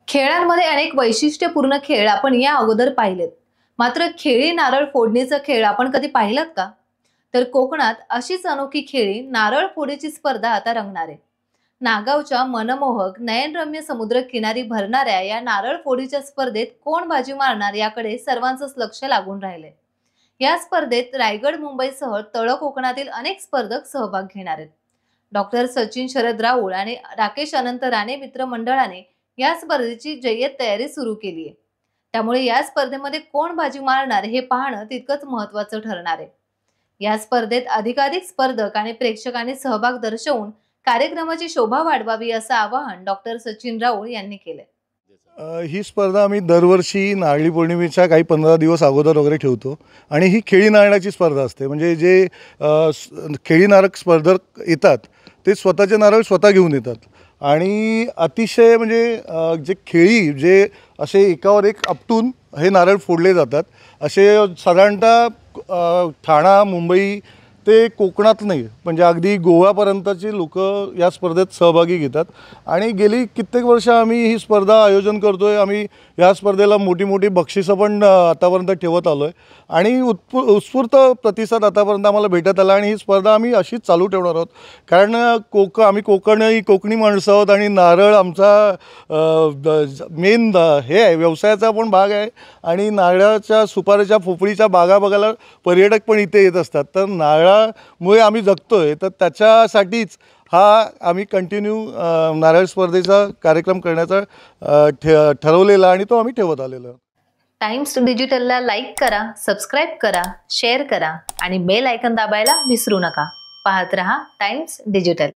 खेळांमध्ये अनेक वैशिष्ट्यपूर्ण खेळ आपण या अगोदर पाहिलेत. मात्र खेळी नारळ फोडणीचा खेळ आपण कधी पाहिलात का? तर कोकणात अशीच अनोखी खेळी नारळ फोडीची स्पर्धा आता रंगणार आहे. नागावच्या मनमोहक नयनरम्य समुद्र किनारी भरणाऱ्या या नारळ फोडीच्या स्पर्धेत कोण बाजी मारणार याकडे सर्वांचंच लक्ष लागून राहिलंय. या स्पर्धेत रायगड मुंबईसह तळ कोकणातील अनेक स्पर्धक सहभाग घेणार आहेत. डॉक्टर सचिन शरद राऊळ आणि राकेश अनंत राणे मित्रमंडळाने या स्पर्धेची जय्यत तयारी सुरू केली आहे. त्यामुळे या स्पर्धेमध्ये कोण बाजी मारणार हे पाहणं तितकंच महत्त्वाचं ठरणार आहे. या स्पर्धेत अधिकाधिक स्पर्धक आणि प्रेक्षकांनी सहभाग दर्शवून कार्यक्रमाची शोभा वाढवावी असं आवाहन डॉक्टर सचिन राऊळ यांनी केलंय. ही स्पर्धा आम्ही दरवर्षी नारळी पौर्णिमेच्या काही 15 दिवस अगोदर वगैरे ठेवतो आणि ही खेळी नारळाची स्पर्धा असते. म्हणजे जे खेळी नारळ स्पर्धक येतात ते स्वतःचे नारळ स्वतः घेऊन येतात आणि अतिशय म्हणजे जे खेळी जे असे एकावर एक आपटून हे नारळ फोडले जातात. असे साधारणतः ठाणा मुंबई ते कोकणात नाही म्हणजे अगदी गोव्यापर्यंतची लोक या स्पर्धेत सहभागी घेतात आणि गेली कित्येक वर्ष आम्ही ही स्पर्धा आयोजन करतो आहे. आम्ही या स्पर्धेला मोठी मोठी बक्षिसं पण आतापर्यंत ठेवत आलो आहे आणि उत्स्फूर्त प्रतिसाद आतापर्यंत आम्हाला भेटत आला आणि ही स्पर्धा आम्ही अशीच चालू ठेवणार आहोत. कारण आम्ही कोकणी माणसं आहोत आणि नारळ आमचा मेन हे आहे, व्यवसायाचा पण भाग आहे आणि नारळाच्या सुपारीच्या फोफळीच्या बागा बघायला पर्यटक पण इथे येत असतात. तर नारळामुळे आम्ही जगतोय, तर त्याच्यासाठीच हा आम्ही कंटिन्यू नारळ स्पर्धेचा कार्यक्रम करण्याचा ठरवलेला आणि तो आम्ही ठेवत आलेलो. टाइम्स डिजिटलला लाईक करा, सबस्क्राईब करा, शेअर करा आणि बेल आयकॉन दाबायला विसरू नका. पाहत रहा टाइम्स डिजिटल.